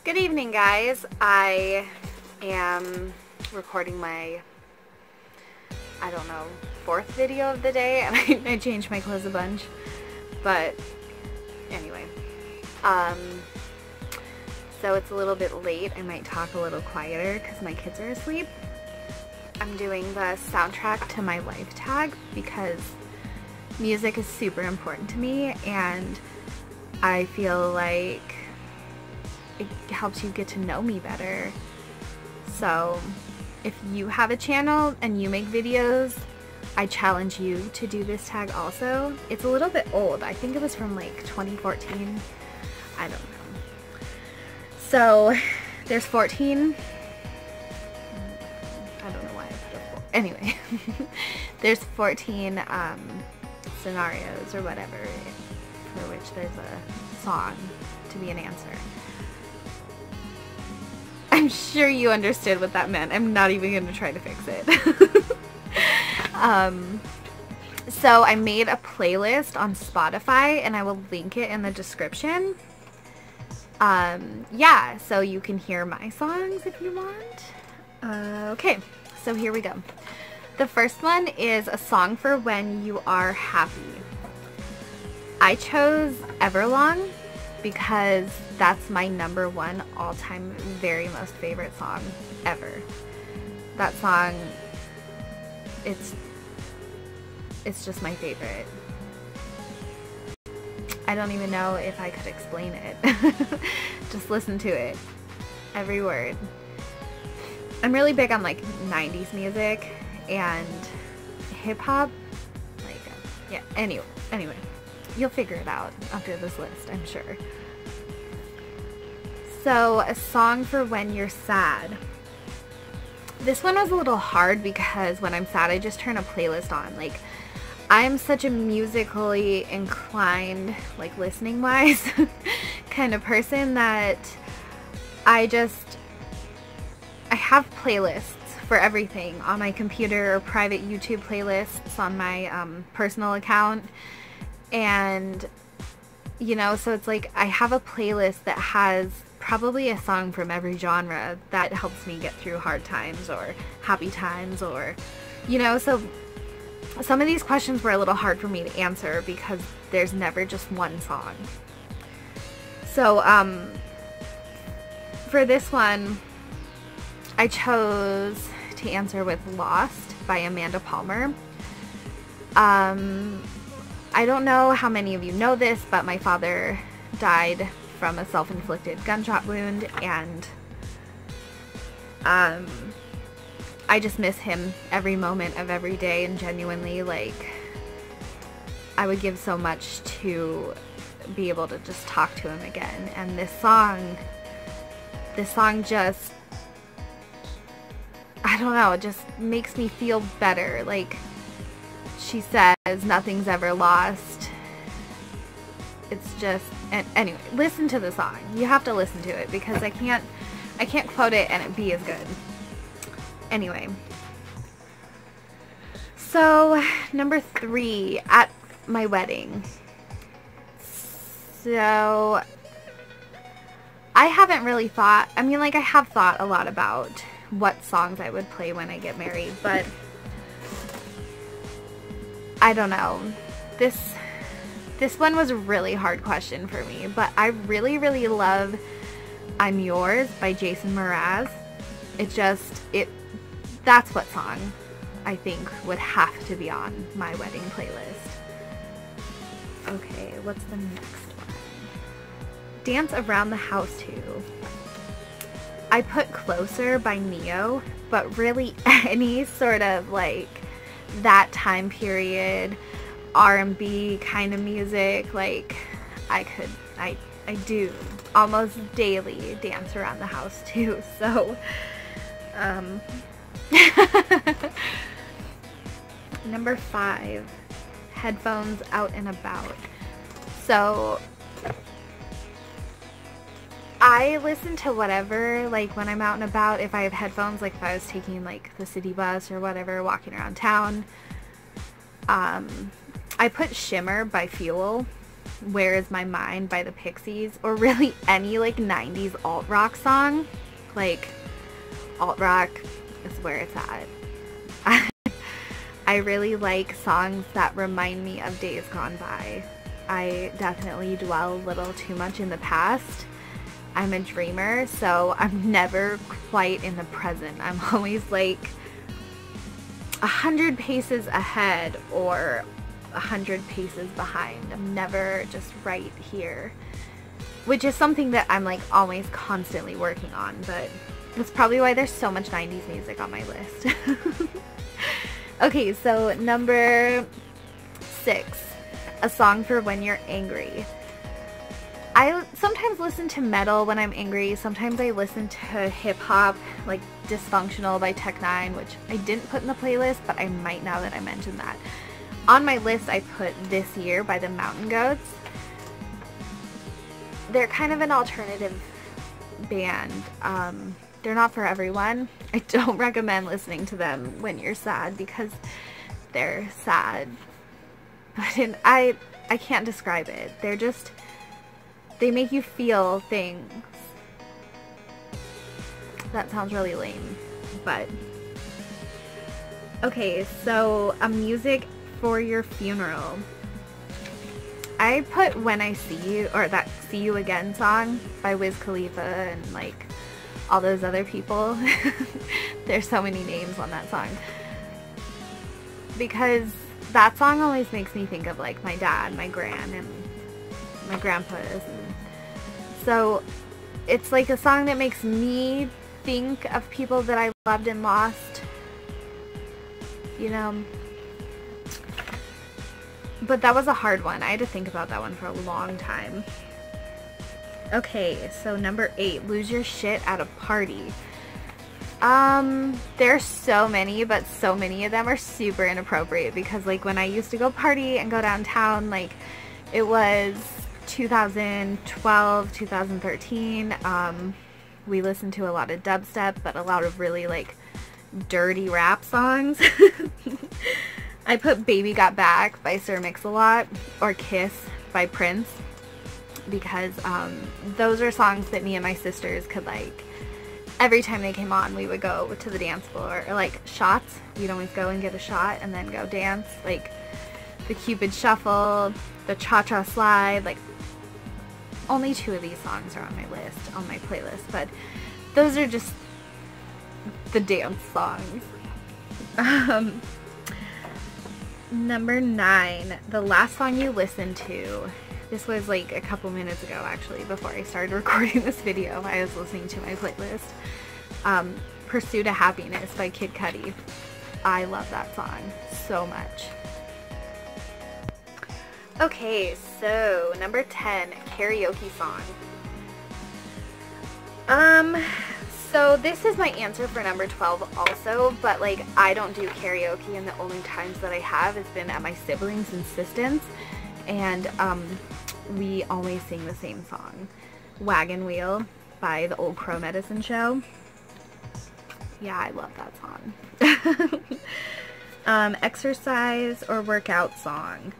Good evening, guys. I am recording my, I don't know, fourth video of the day, and I changed my clothes a bunch, but anyway, so it's a little bit late. I might talk a little quieter because my kids are asleep. I'm doing the soundtrack to my life tag because music is super important to me, and I feel like it helps you get to know me better. So if you have a channel and you make videos, I challenge you to do this tag also. It's a little bit old. I think it was from like 2014. I don't know. So there's 14. I don't know why I put a 4. Anyway, there's 14 scenarios or whatever for which there's a song to be an answer. I'm sure you understood what that meant. I'm not even going to try to fix it. So I made a playlist on Spotify, and I will link it in the description. Yeah, so you can hear my songs if you want. Okay, so here we go. The first one is a song for when you are happy. I chose Everlong because that's my #1 all-time very most favorite song ever. That song, it's just my favorite. I don't even know if I could explain it. Just listen to it. Every word. I'm really big on like 90s music and hip-hop. Like, yeah, anyway. You'll figure it out after this list, I'm sure. So, a song for when you're sad. This one was a little hard because when I'm sad, I just turn a playlist on. Like, I'm such a musically inclined, like listening-wise, kind of person that I have playlists for everything on my computer or private YouTube playlists on my personal account. And, you know, so it's like I have a playlist that has probably a song from every genre that helps me get through hard times or happy times, or, you know, so some of these questions were a little hard for me to answer because there's never just one song. So, for this one, I chose to answer with Lost by Amanda Palmer. I don't know how many of you know this, but my father died from a self-inflicted gunshot wound, and I just miss him every moment of every day, and genuinely, like, I would give so much to be able to just talk to him again. And this song just, I don't know, it just makes me feel better. Like, she says, nothing's ever lost. It's just, and anyway, listen to the song. You have to listen to it because I can't quote it and it be as good. Anyway. So, number 3, at my wedding. So, I haven't really thought, I mean, like, I have thought a lot about what songs I would play when I get married, but I don't know. This one was a really hard question for me, but I really, really love I'm Yours by Jason Mraz. That's what song I think would have to be on my wedding playlist. Okay, what's the next one? Dance Around the House To. I put Closer by Neo, but really any sort of like that time period R&B kind of music, like I do almost daily dance around the house too. So number 5, headphones out and about. So I listen to whatever, like when I'm out and about. If I have headphones, like if I was taking like the city bus or whatever, walking around town, I put Shimmer by Fuel. Where Is My Mind by the Pixies, or really any like 90s alt rock song. Like, alt rock is where it's at. I really like songs that remind me of days gone by. I definitely dwell a little too much in the past. I'm a dreamer, so I'm never quite in the present. I'm always like 100 paces ahead or 100 paces behind. I'm never just right here, which is something that I'm like always constantly working on, but that's probably why there's so much 90s music on my list. Okay, so number 6, a song for when you're angry. I sometimes listen to metal when I'm angry. Sometimes I listen to hip-hop, like Dysfunctional by Tech9, which I didn't put in the playlist, but I might now that I mentioned that. On my list, I put This Year by the Mountain Goats. They're kind of an alternative band. They're not for everyone. I don't recommend listening to them when you're sad because they're sad. But I can't describe it. They're just... they make you feel things. That sounds really lame, but... Okay, so a music for your funeral. I put When I See You, or that See You Again song by Wiz Khalifa and like all those other people. There's so many names on that song. Because that song always makes me think of like my dad, my gran, and my grandpas, and so it's like a song that makes me think of people that I loved and lost, you know. But that was a hard one. I had to think about that one for a long time. Okay, so number 8, Lose Your Shit at a Party. There's so many, but so many of them are super inappropriate because like when I used to go party and go downtown, like it was 2012, 2013, we listened to a lot of dubstep, but a lot of really like dirty rap songs. I put Baby Got Back by Sir Mix-a-Lot or Kiss by Prince because those are songs that me and my sisters could like, every time they came on we would go to the dance floor, or like shots, we'd always go and get a shot and then go dance, like the Cupid Shuffle, the Cha-Cha Slide. Like only 2 of these songs are on my list, on my playlist, but those are just the dance songs. Number 9, the last song you listened to. This was like a couple minutes ago actually, before I started recording this video. I was listening to my playlist. Pursuit of Happiness by Kid Cudi. I love that song so much. Okay, so number 10, karaoke song. So this is my answer for number 12 also, but like I don't do karaoke, and the only times that I have has been at my siblings' insistence, and we always sing the same song, Wagon Wheel by the Old Crow Medicine Show. Yeah, I love that song. Exercise or workout song.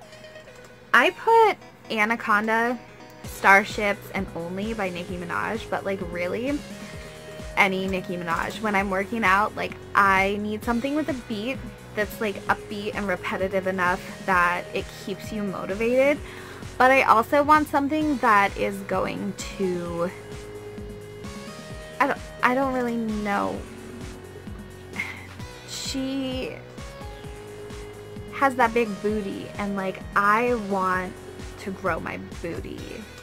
I put Anaconda, Starships, and Only by Nicki Minaj, but like really any Nicki Minaj. When I'm working out, like I need something with a beat that's like upbeat and repetitive enough that it keeps you motivated, but I also want something that is going to, I don't really know. She has that big booty, and like I want to grow my booty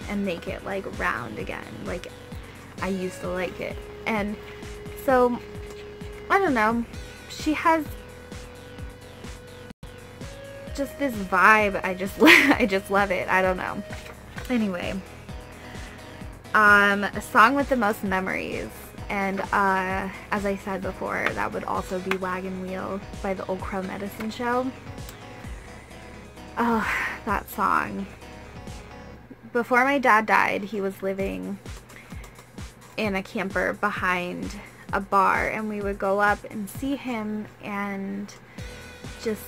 and make it like round again, like I used to like it. And so I don't know, she has just this vibe. I just love it. I don't know. Anyway, a song with the most memories, and as I said before, that would also be Wagon Wheel by the Old Crow Medicine Show. Oh, that song. Before my dad died, he was living in a camper behind a bar, and we would go up and see him and just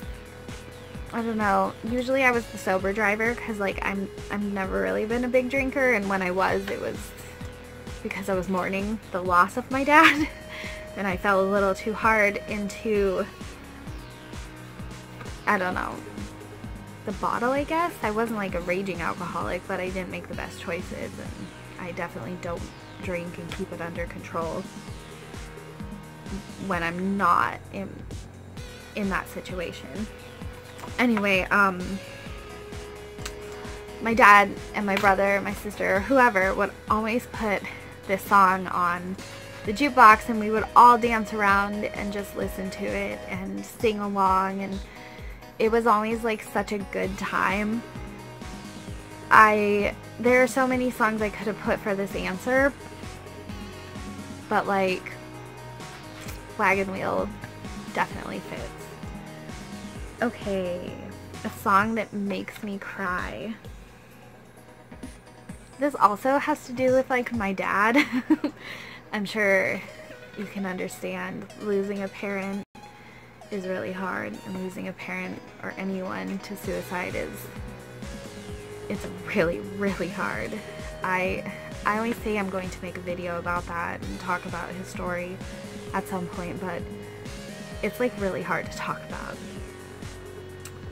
I don't know, usually I was the sober driver because like I've never really been a big drinker, and when I was, it was because I was mourning the loss of my dad and I fell a little too hard into, I don't know, the bottle, I guess. I wasn't like a raging alcoholic, but I didn't make the best choices, and I definitely don't drink and keep it under control when I'm not in that situation. Anyway, my dad and my brother, my sister, whoever would always put this song on the jukebox, and we would all dance around and just listen to it and sing along, and it was always like such a good time. There are so many songs I could have put for this answer, but like Wagon Wheel definitely fits. Okay, a song that makes me cry. This also has to do with like my dad. I'm sure you can understand losing a parent is really hard, and losing a parent or anyone to suicide it's really, really hard. I always say I'm going to make a video about that and talk about his story at some point, but it's like really hard to talk about.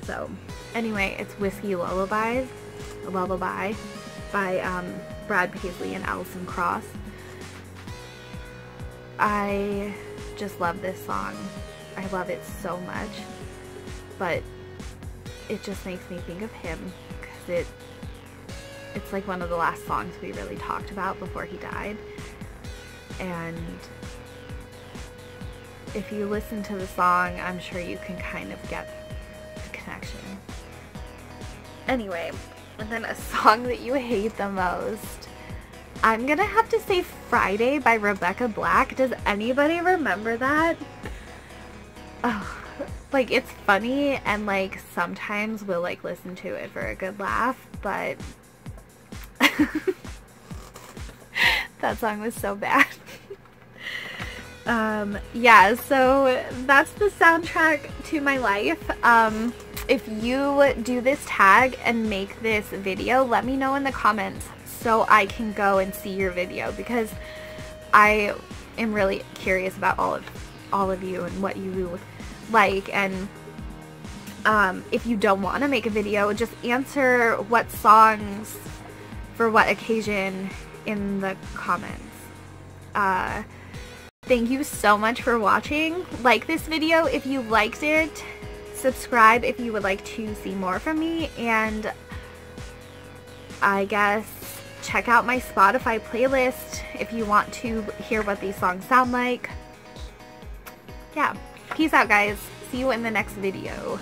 So anyway, it's Whiskey Lullaby by Brad Paisley and Alison Krauss. I just love this song. I love it so much, but it just makes me think of him because it's like one of the last songs we really talked about before he died. And if you listen to the song, I'm sure you can kind of get the connection. Anyway, and then a song that you hate the most. I'm gonna have to say Friday by Rebecca Black. Does anybody remember that? Oh, like it's funny, and like sometimes we'll like listen to it for a good laugh, but that song was so bad. Yeah, so that's the soundtrack to my life. If you do this tag and make this video, let me know in the comments so I can go and see your video, because I am really curious about all of you and what you like. And if you don't want to make a video, just answer what songs for what occasion in the comments. Thank you so much for watching. Like this video if you liked it. Subscribe if you would like to see more from me, and I guess check out my Spotify playlist if you want to hear what these songs sound like. Yeah, peace out guys. See you in the next video.